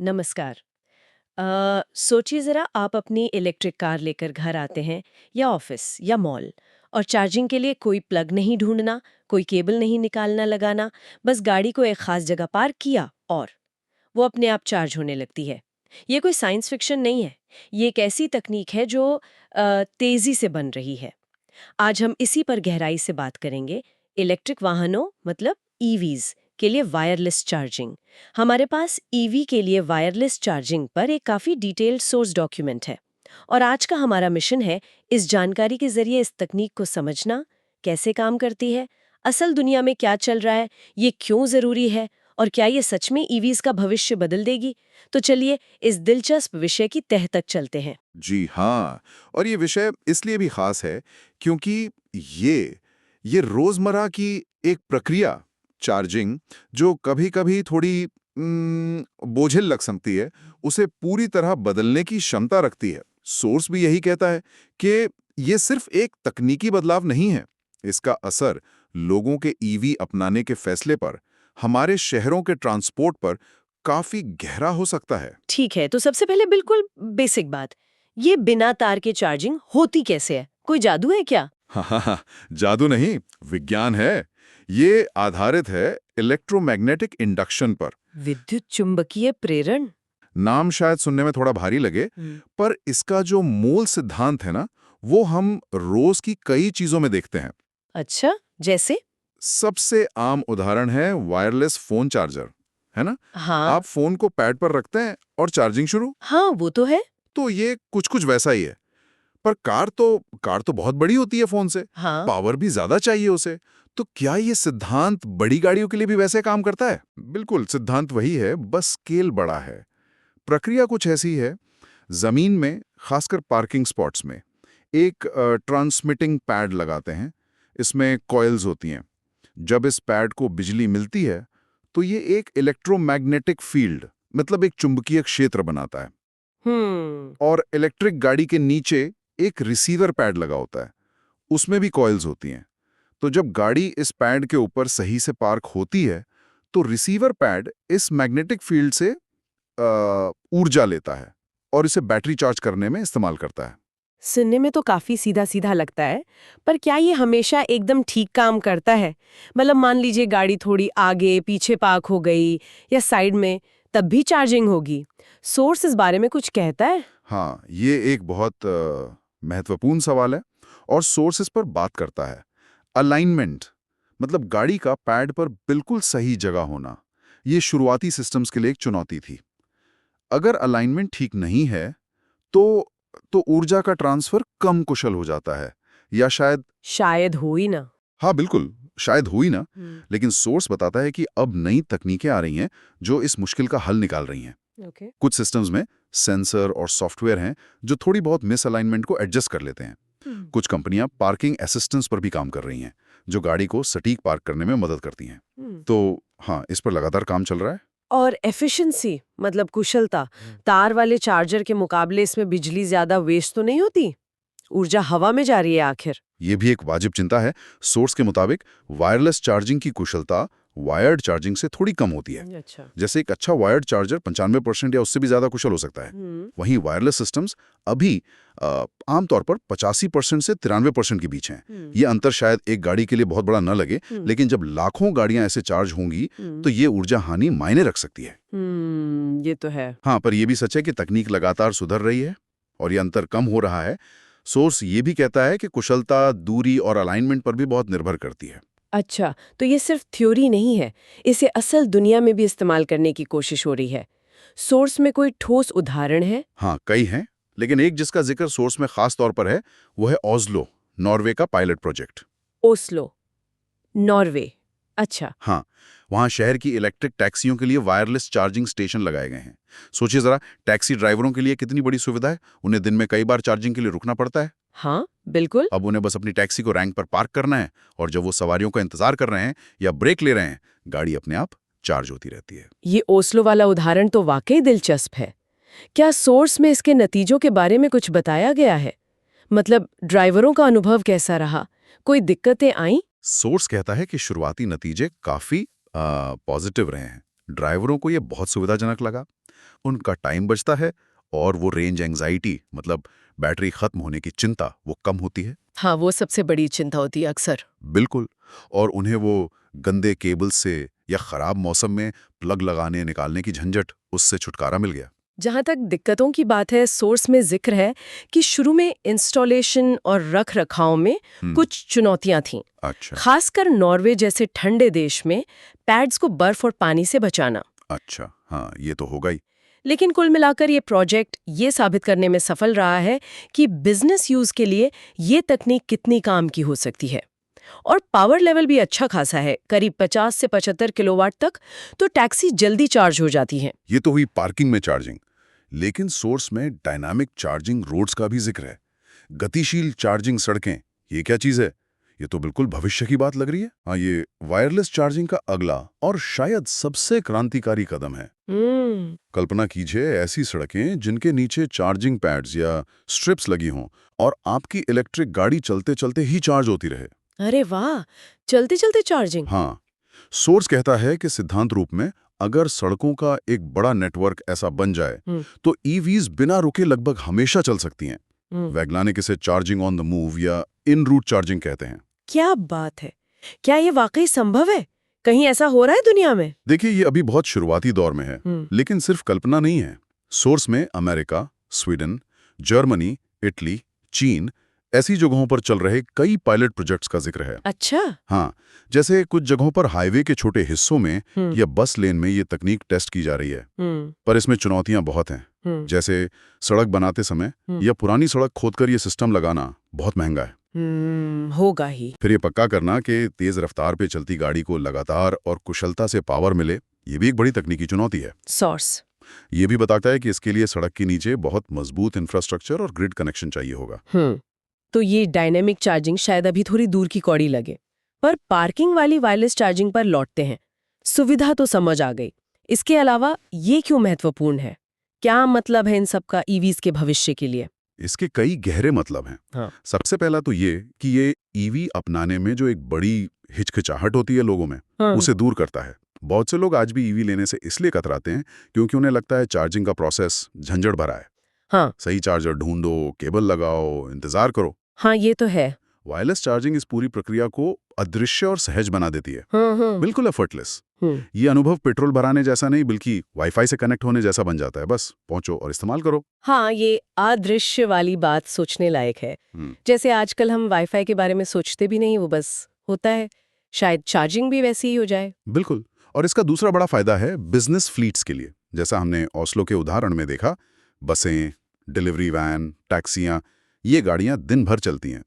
नमस्कार। सोचिए ज़रा आप अपनी इलेक्ट्रिक कार लेकर घर आते हैं या ऑफिस या मॉल और चार्जिंग के लिए कोई प्लग नहीं ढूंढना, कोई केबल नहीं निकालना लगाना, बस गाड़ी को एक खास जगह पार्क किया और वो अपने आप चार्ज होने लगती है। ये कोई साइंस फिक्शन नहीं है। ये एक ऐसी तकनीक है जो तेज़ी से बन रही है। आज हम इसी पर गहराई से बात करेंगे। इलेक्ट्रिक वाहनों मतलब ईवीज के लिए वायरलेस चार्जिंग। हमारे पास ईवी के लिए वायरलेस चार्जिंग पर एक काफ़ी डिटेल्ड सोर्स डॉक्यूमेंट है और आज का हमारा मिशन है इस जानकारी के जरिए इस तकनीक को समझना, कैसे काम करती है, असल दुनिया में क्या चल रहा है, ये क्यों ज़रूरी है और क्या ये सच में ईवीज का भविष्य बदल देगी। तो चलिए इस दिलचस्प विषय की तह तक चलते हैं। जी हाँ। और ये विषय इसलिए भी खास है क्योंकि ये रोजमर्रा की एक प्रक्रिया, चार्जिंग, जो कभी-कभी थोड़ी बोझिल लग सकती है, उसे पूरी तरह बदलने की क्षमता रखती है। सोर्स भी यही कहता है कि ये सिर्फ एक तकनीकी बदलाव नहीं है, इसका असर लोगों के ईवी अपनाने के फैसले पर, हमारे शहरों के ट्रांसपोर्ट पर काफी गहरा हो सकता है। ठीक है, तो सबसे पहले बिल्कुल बेसिक बात, ये बिना तार के चार्जिंग होती कैसे है? कोई जादू है क्या? हाँ, जादू नहीं, विज्ञान है। ये आधारित है इलेक्ट्रोमैग्नेटिक इंडक्शन पर। विद्युत चुंबकीय प्रेरण। नाम शायद सुनने में थोड़ा भारी लगे, हम्म। पर इसका जो मूल सिद्धांत है ना, वो हम रोज की कई चीजों में देखते हैं। अच्छा, जैसे? सबसे आम उदाहरण है वायरलेस फोन चार्जर, है ना? हाँ। आप फोन को पैड पर रखते हैं और चार्जिंग शुरू। हाँ, वो तो है। तो ये कुछ-कुछ वैसा ही है। पर कार तो बहुत बड़ी होती है फोन से, हाँ। पावर भी ज्यादा चाहिए उसे। तो क्या ये सिद्धांत बड़ी गाड़ियों के लिए भी वैसे काम करता है? बिल्कुल, सिद्धांत वही है, बस स्केल बड़ा है। प्रक्रिया कुछ ऐसी है, जमीन में, खासकर पार्किंग स्पॉट्स में, एक ट्रांसमिटिंग पैड लगाते हैं। इसमें कॉइल्स होती हैं। जब इस पैड को बिजली मिलती है, तो ये एक इलेक्ट्रोमैग्नेटिक फील्ड, मतलब एक चुंबकीय क्षेत्र बनाता है। हम्म। और इलेक्ट्रिक गाड़ी के नीचे एक रिसीवर पैड लगा होता है, उसमें भी कॉइल्स होती हैं। तो जब गाड़ी इस पैड के ऊपर सही से पार्क होती है, तो रिसीवर पैड इस मैग्नेटिक फील्ड से ऊर्जा लेता है और इसे बैटरी चार्ज करने में इस्तेमाल करता है। सुनने में तो काफी सीधा सीधा लगता है, पर क्या ये हमेशा एकदम ठीक काम करता है? मतलब मान लीजिए गाड़ी थोड़ी आगे पीछे पार्क हो गई या साइड में, तब भी चार्जिंग होगी? सोर्स इस बारे में कुछ कहता है? हाँ, ये एक बहुत महत्वपूर्ण सवाल है और सोर्सेस पर बात करता है। अलाइनमेंट, मतलब गाड़ी का पैड पर बिल्कुल सही जगह होना, ये शुरुआती सिस्टम्स के लिए एक चुनौती थी। अगर अलाइनमेंट ठीक नहीं है, तो ऊर्जा का ट्रांसफर कम कुशल हो जाता है, या शायद, शायद हो ही ना। हाँ बिल्कुल, शायद हुई ना। हम्म। लेकिन सोर्स बताता है कि अब नई तकनीकें आ रही हैं जो इस मुश्किल का हल निकाल रही हैं। ओके। कुछ सिस्टम्स में सेंसर और सॉफ्टवेयर हैं जो थोड़ी बहुत मिसअलाइनमेंट को एडजस्ट कर लेते हैं। हम्म। कुछ कंपनियां पार्किंग असिस्टेंस पर भी काम कर रही हैं, जो गाड़ी को सटीक पार्क करने में मदद करती हैं। हम्म। तो हाँ, इस पर लगातार काम चल रहा है। और एफिशिएंसी मतलब कुशलता, तार वाले चार्जर के मुकाबले इसमें बिजली ज्यादा वेस्ट तो नहीं होती? ऊर्जा हवा में जा रही है आखिर। ये भी एक वाजिब चिंता है। सोर्स के मुताबिक वायरलेस चार्जिंग की कुशलता वायर्ड चार्जिंग से थोड़ी कम होती है। अच्छा। जैसे एक अच्छा वायर्ड चार्जर 95% या उससे भी ज्यादा कुशल हो सकता है। हम्म। वहीं वायरलेस सिस्टम्स अभी आमतौर पर 85% से 93% के बीच हैं। हम्म। ये अंतर शायद एक गाड़ी के लिए बहुत बड़ा न लगे, लेकिन जब लाखों गाड़ियां ऐसे चार्ज होंगी, तो ये ऊर्जा हानि मायने रख सकती है। ये तो है। हाँ, पर यह भी सच है कि तकनीक लगातार सुधर रही है और ये अंतर कम हो रहा है। सोर्स ये भी कहता है कि कुशलता, दूरी और अलाइनमेंट पर भी बहुत निर्भर करती है। अच्छा, तो ये सिर्फ थ्योरी नहीं है, इसे असल दुनिया में भी इस्तेमाल करने की कोशिश हो रही है। सोर्स में कोई ठोस उदाहरण है? हाँ, कई हैं, लेकिन एक जिसका जिक्र सोर्स में खास तौर पर है, वो है ऑस्लो, नॉर्वे का पायलट प्रोजेक्ट। Oslo, Norway. अच्छा। हाँ, वहाँ शहर की इलेक्ट्रिक टैक्सियों के लिए वायरलेस चार्जिंग स्टेशन लगाए गए हैं। सोचिए जरा, टैक्सी ड्राइवरों के लिए कितनी बड़ी सुविधा है। उन्हें दिन में कई बार चार्जिंग के लिए रुकना पड़ता है। हाँ, बिल्कुल। अब उन्हें बस अपनी टैक्सी को रैंक पर पार्क करना है और जब वो सवारियों का इंतजार कर रहे हैं या ब्रेक ले रहे हैं, गाड़ी अपने आप चार्ज होती रहती है। ये ओस्लो वाला उदाहरण तो वाकई दिलचस्प है। क्या सोर्स में इसके नतीजों के बारे में कुछ बताया गया है? मतलब ड्राइवरों का अनुभव कैसा रहा? कोई दिक्कतें आईं? सोर्स कहता है कि शुरुआती नतीजे काफी पॉजिटिव रहे हैं। ड्राइवरों को ये बहुत सुविधाजनक लगा। उनका टाइम बचता है और वो रेंज एंजाइटी मतलब बैटरी खत्म होने की चिंता वो कम होती है। हाँ, वो सबसे बड़ी चिंता होती है अक्सर। बिल्कुल। और उन्हें वो गंदे केबल से या खराब मौसम में प्लग लगाने निकालने की झंझट उससे छुटकारा मिल गया। जहाँ तक दिक्कतों की बात है, सोर्स में जिक्र है कि शुरू में इंस्टॉलेशन और रख रखाव में कुछ चुनौतियां थीं। अच्छा। खासकर नॉर्वे जैसे ठंडे देश में पैड्स को बर्फ और पानी से बचाना। अच्छा, हाँ, ये तो होगा ही। लेकिन कुल मिलाकर ये प्रोजेक्ट ये साबित करने में सफल रहा है कि बिजनेस यूज के लिए ये तकनीक कितनी काम की हो सकती है। और पावर लेवल भी अच्छा खासा है, करीब 50 से 75 किलोवाट तक, तो टैक्सी जल्दी चार्ज हो जाती है। ये तो हुई पार्किंग में चार्जिंग। लेकिन सोर्स में डायनामिक चार्जिंग रोड्स का भी जिक्र है। गतिशील चार्जिंग सड़कें, ये क्या चीज़ है? ये तो बिल्कुल भविष्य की बात लग रही है। हाँ, ये वायरलेस चार्जिंग का अगला और शायद सबसे क्रांतिकारी कदम है। कल्पना कीजिए ऐसी सड़कें जिनके नीचे चार्जिंग पैड्स या स्ट्रिप्स लगी हों और आपकी इलेक्ट्रिक गाड़ी चलते चलते ही चार्ज होती रहे। अरे वाह, चलते चलते चार्जिंग। हाँ, सोर्स कहता है कि सिद्धांत रूप में अगर सड़कों का एक बड़ा नेटवर्क ऐसा बन जाए तो ईवीज बिना रुके लगभग हमेशा चल सकती हैं। वैज्ञानिक इसे चार्जिंग ऑन द मूव या इन रूट चार्जिंग कहते हैं। क्या बात है! क्या ये वाकई संभव है? कहीं ऐसा हो रहा है दुनिया में? देखिए, ये अभी बहुत शुरुआती दौर में है, लेकिन सिर्फ कल्पना नहीं है। सोर्स में अमेरिका, स्वीडन, जर्मनी, इटली, चीन ऐसी जगहों पर चल रहे कई पायलट प्रोजेक्ट्स का जिक्र है। अच्छा। हाँ, जैसे कुछ जगहों पर हाईवे के छोटे हिस्सों में या बस लेन में ये तकनीक टेस्ट की जा रही है। पर इसमें चुनौतियां बहुत हैं। जैसे सड़क बनाते समय या पुरानी सड़क खोदकर ये सिस्टम लगाना बहुत महंगा है। होगा ही। फिर ये पक्का करना कि तेज रफ्तार पे चलती गाड़ी को लगातार और कुशलता से पावर मिले, ये भी एक बड़ी तकनीकी चुनौती है। सोर्स ये भी बताता है कि इसके लिए सड़क के नीचे बहुत मजबूत इंफ्रास्ट्रक्चर और ग्रिड कनेक्शन चाहिए होगा। तो ये डायनेमिक चार्जिंग शायद अभी थोड़ी दूर की कौड़ी लगे। पर पार्किंग वाली वायरलेस चार्जिंग पर लौटते हैं। सुविधा तो समझ आ गई, इसके अलावा ये क्यों महत्वपूर्ण है? क्या मतलब है इन सब का ईवीज के भविष्य के लिए? इसके कई गहरे मतलब हैं। हाँ। सबसे पहला तो ये कि ये ईवी अपनाने में जो एक बड़ी हिचकिचाहट होती है लोगों में, उसे दूर करता है। बहुत से लोग आज भी ईवी लेने से इसलिए कतराते हैं क्योंकि उन्हें लगता है चार्जिंग का प्रोसेस झंझट भरा है। हाँ। सही चार्जर ढूंढो, केबल लगाओ, इंतजार करो। हाँ, ये तो है। वायरलेस चार्जिंग इस पूरी प्रक्रिया को अदृश्य और सहज बना देती है। बिल्कुल एफर्टलेस। ये अनुभव पेट्रोल भराने जैसा नहीं बल्कि वाईफाई से कनेक्ट होने जैसा बन जाता है। बस पहुंचो और इस्तेमाल करो। हाँ, ये अदृश्य वाली बात सोचने लायक है। जैसे आजकल हम वाईफाई के बारे में सोचते भी नहीं, वो बस होता है। शायद चार्जिंग भी वैसी ही हो जाए। बिल्कुल। और इसका दूसरा बड़ा फायदा है बिजनेस फ्लीट्स के लिए। जैसा हमने ओस्लो के उदाहरण में देखा, बसें, डिलीवरी वैन, टैक्सियां, ये गाड़ियां दिन भर चलती हैं।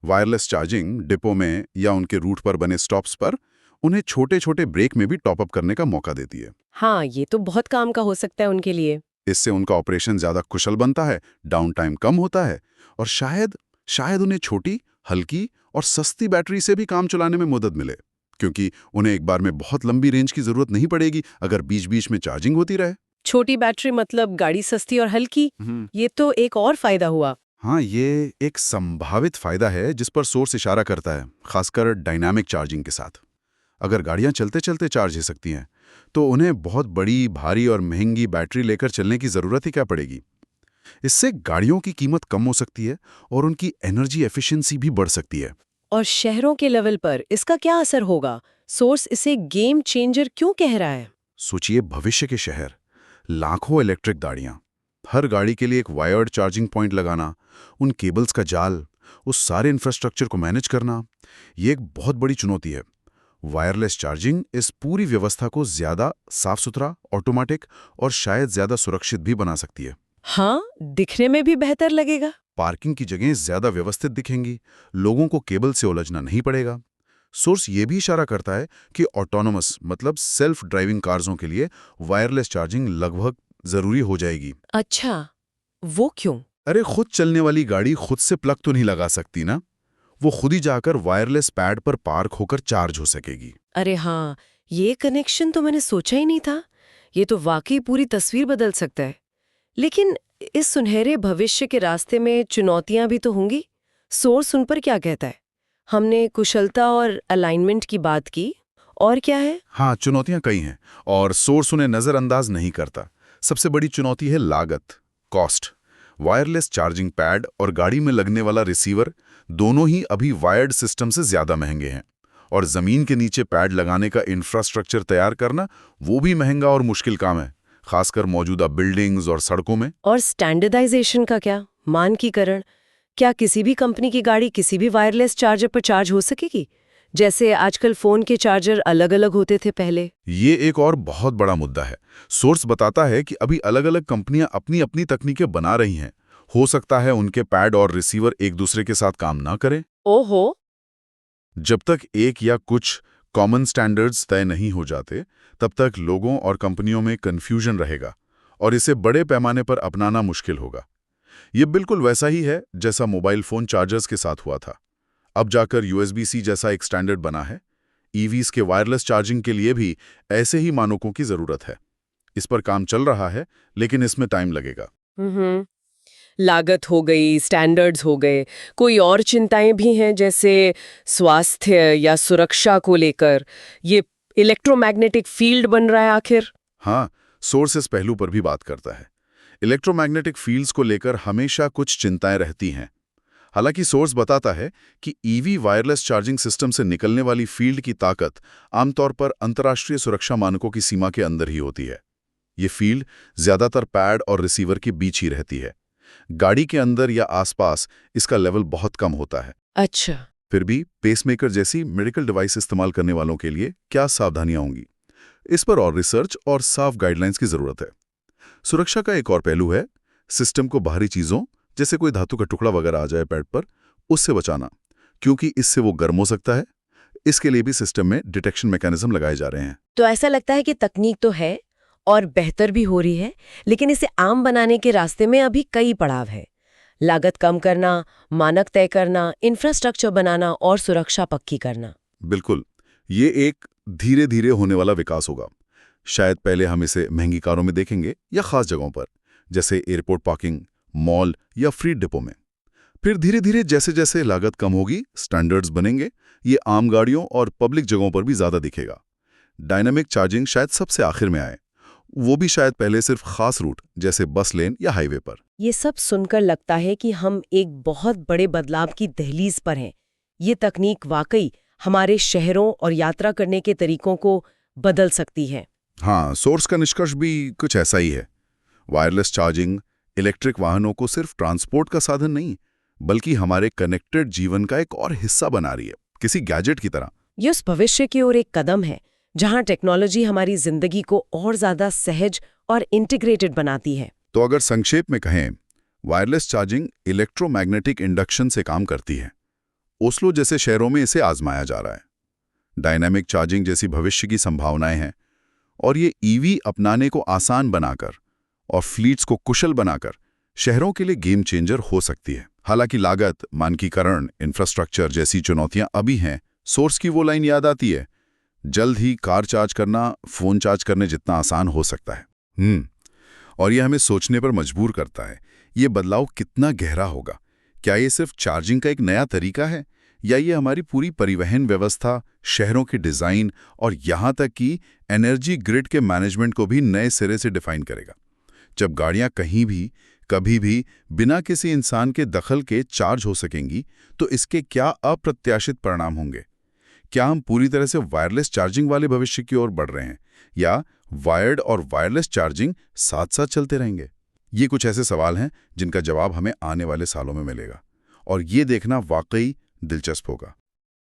वायरलेस चार्जिंग डिपो में या उनके रूट पर बने स्टॉप्स पर उन्हें छोटे छोटे ब्रेक में भी टॉपअप करने का मौका देती है। हाँ, ये तो बहुत काम का हो सकता है उनके लिए। इससे उनका ऑपरेशन ज्यादा कुशल बनता है, डाउन टाइम कम होता है और शायद उन्हें छोटी, हल्की और सस्ती बैटरी से भी काम चलाने में मदद मिले, क्योंकि उन्हें एक बार में बहुत लंबी रेंज की जरूरत नहीं पड़ेगी अगर बीच बीच में चार्जिंग होती रहे। छोटी बैटरी मतलब गाड़ी सस्ती और हल्की। ये तो एक और फायदा हुआ। हाँ, ये एक संभावित फायदा है जिस पर सोर्स इशारा करता है, खासकर डायनामिक चार्जिंग के साथ। अगर गाड़ियां चलते चलते चार्ज हो सकती हैं तो उन्हें बहुत बड़ी, भारी और महंगी बैटरी लेकर चलने की जरूरत ही क्या पड़ेगी। इससे गाड़ियों की कीमत कम हो सकती है और उनकी एनर्जी एफिशिएंसी भी बढ़ सकती है। और शहरों के लेवल पर इसका क्या असर होगा? सोर्स इसे गेम चेंजर क्यों कह रहा है? सोचिए, भविष्य के शहर, लाखों इलेक्ट्रिक गाड़ियां, हर गाड़ी के लिए एक वायर्ड चार्जिंग पॉइंट लगाना, उन केबल्स का जाल, उस सारे इंफ्रास्ट्रक्चर को मैनेज करना, ये एक बहुत बड़ी चुनौती है। वायरलेस चार्जिंग इस पूरी व्यवस्था को ज्यादा साफ सुथरा, ऑटोमेटिक और शायद ज्यादा सुरक्षित भी बना सकती है। हाँ, दिखने में भी बेहतर लगेगा। पार्किंग की जगहें ज्यादा व्यवस्थित दिखेंगी, लोगों को केबल से उलझना नहीं पड़ेगा। सोर्स ये भी इशारा करता है कि ऑटोनोमस मतलब सेल्फ ड्राइविंग कार्सों के लिए वायरलेस चार्जिंग लगभग जरूरी हो जाएगी। अच्छा, वो क्यों? अरे, खुद चलने वाली गाड़ी खुद से प्लग तो नहीं लगा सकती ना, वो खुद ही जाकर वायरलेस पैड पर पार्क होकर चार्ज हो सकेगी। अरे हाँ, ये कनेक्शन तो मैंने सोचा ही नहीं था। ये तो वाकई पूरी तस्वीर बदल सकता है। लेकिन इस सुनहरे भविष्य के रास्ते में चुनौतियां भी तो होंगी। सोर्स उन पर क्या कहता है? हमने कुशलता और अलाइनमेंट की बात की, और क्या है? हाँ, चुनौतियां कई हैं और सोर्स उन्हें नजरअंदाज नहीं करता। सबसे बड़ी चुनौती है लागत, कॉस्ट। वायरलेस चार्जिंग पैड और गाड़ी में लगने वाला रिसीवर दोनों ही अभी वायर्ड सिस्टम से ज्यादा महंगे हैं। और जमीन के नीचे पैड लगाने का इंफ्रास्ट्रक्चर तैयार करना वो भी महंगा और मुश्किल काम है, खासकर मौजूदा बिल्डिंग्स और सड़कों में। और स्टैंडर्डाइजेशन का क्या? मानकीकरण? क्या किसी भी कंपनी की गाड़ी किसी भी वायरलेस चार्जर पर चार्ज हो सकेगी, जैसे आजकल फोन के चार्जर अलग अलग होते थे पहले? ये एक और बहुत बड़ा मुद्दा है। सोर्स बताता है कि अभी अलग अलग कंपनियां अपनी अपनी तकनीकें बना रही हैं। हो सकता है उनके पैड और रिसीवर एक दूसरे के साथ काम ना करें। ओहो। जब तक एक या कुछ कॉमन स्टैंडर्ड्स तय नहीं हो जाते, तब तक लोगों और कंपनियों में कन्फ्यूजन रहेगा और इसे बड़े पैमाने पर अपनाना मुश्किल होगा। ये बिल्कुल वैसा ही है जैसा मोबाइल फोन चार्जर्स के साथ हुआ था। अब जाकर USB-C जैसा एक स्टैंडर्ड बना है। EVs के वायरलेस चार्जिंग के लिए भी ऐसे ही मानकों की जरूरत है। इस पर काम चल रहा है, लेकिन इसमें टाइम लगेगा। लागत हो गई, स्टैंडर्ड्स हो गए, कोई और चिंताएं भी हैं जैसे स्वास्थ्य या सुरक्षा को लेकर? ये इलेक्ट्रोमैग्नेटिक फील्ड बन रहा है आखिर। हाँ, सोर्स इस पहलू पर भी बात करता है। इलेक्ट्रोमैग्नेटिक फील्ड्स को लेकर हमेशा कुछ चिंताएं रहती हैं। हालांकि सोर्स बताता है कि EV वायरलेस चार्जिंग सिस्टम से निकलने वाली फील्ड की ताकत आमतौर पर अंतर्राष्ट्रीय सुरक्षा मानकों की सीमा के अंदर ही होती है। ये फील्ड ज्यादातर पैड और रिसीवर के बीच ही रहती है। गाड़ी के अंदर या आसपास इसका लेवल बहुत कम होता है। अच्छा। फिर भी पेसमेकर जैसी मेडिकल डिवाइस इस्तेमाल करने वालों के लिए क्या सावधानियां होंगी, इस पर और रिसर्च और साफ गाइडलाइंस की जरूरत है। सुरक्षा का एक और पहलू है सिस्टम को बाहरी चीजों जैसे कोई धातु का टुकड़ा वगैरह आ जाए पैड पर, उससे बचाना, क्योंकि इससे वो गर्म हो सकता है। इसके लिए भी सिस्टम में डिटेक्शन मैकेनिज्म लगाए जा रहे हैं। तो ऐसा लगता है कि तकनीक तो है और बेहतर भी हो रही है, लेकिन इसे आम बनाने के रास्ते में अभी कई पड़ाव है। लागत कम करना, मानक तय करना, इंफ्रास्ट्रक्चर बनाना और सुरक्षा पक्की करना। बिल्कुल, ये एक धीरे धीरे होने वाला विकास होगा। शायद पहले हम इसे महंगी कारों में देखेंगे या खास जगहों पर, जैसे एयरपोर्ट पार्किंग, मॉल या फ्रीट डिपो में। फिर धीरे धीरे जैसे जैसे लागत कम होगी, स्टैंडर्ड्स बनेंगे, ये आम गाड़ियों और पब्लिक जगहों पर भी ज्यादा दिखेगा। डायनामिक चार्जिंग शायद सबसे आखिर में आए, वो भी शायद पहले सिर्फ खास रूट जैसे बस लेन या हाईवे पर। ये सब सुनकर लगता है कि हम एक बहुत बड़े बदलाव की दहलीज पर हैं। ये तकनीक वाकई हमारे शहरों और यात्रा करने के तरीकों को बदल सकती है। हाँ, सोर्स का निष्कर्ष भी कुछ ऐसा ही है। वायरलेस चार्जिंग इलेक्ट्रिक वाहनों को सिर्फ ट्रांसपोर्ट का साधन नहीं, बल्कि हमारे कनेक्टेड जीवन का एक और हिस्सा बना रही है, किसी गैजेट की तरह। ये उस भविष्य की ओर एक कदम है जहां टेक्नोलॉजी हमारी जिंदगी को और ज्यादा सहज और इंटीग्रेटेड बनाती है। तो अगर संक्षेप में कहें, वायरलेस चार्जिंग इलेक्ट्रोमैग्नेटिक इंडक्शन से काम करती है। ओस्लो जैसे शहरों में इसे आजमाया जा रहा है। डायनामिक चार्जिंग जैसी भविष्य की संभावनाएं हैं, और ये EV अपनाने को आसान बनाकर और फ्लीट्स को कुशल बनाकर शहरों के लिए गेम चेंजर हो सकती है। हालांकि लागत, मानकीकरण, इंफ्रास्ट्रक्चर जैसी चुनौतियां अभी हैं। सोर्स की वो लाइन याद आती है, जल्द ही कार चार्ज करना फोन चार्ज करने जितना आसान हो सकता है। और ये हमें सोचने पर मजबूर करता है, ये बदलाव कितना गहरा होगा। क्या ये सिर्फ चार्जिंग का एक नया तरीका है, या ये हमारी पूरी परिवहन व्यवस्था, शहरों के डिजाइन और यहाँ तक कि एनर्जी ग्रिड के मैनेजमेंट को भी नए सिरे से डिफाइन करेगा। जब गाड़ियां कहीं भी, कभी भी बिना किसी इंसान के दखल के चार्ज हो सकेंगी, तो इसके क्या अप्रत्याशित परिणाम होंगे? क्या हम पूरी तरह से वायरलेस चार्जिंग वाले भविष्य की ओर बढ़ रहे हैं, या वायर्ड और वायरलेस चार्जिंग साथ साथ चलते रहेंगे? ये कुछ ऐसे सवाल हैं जिनका जवाब हमें आने वाले सालों में मिलेगा, और ये देखना वाकई दिलचस्प होगा।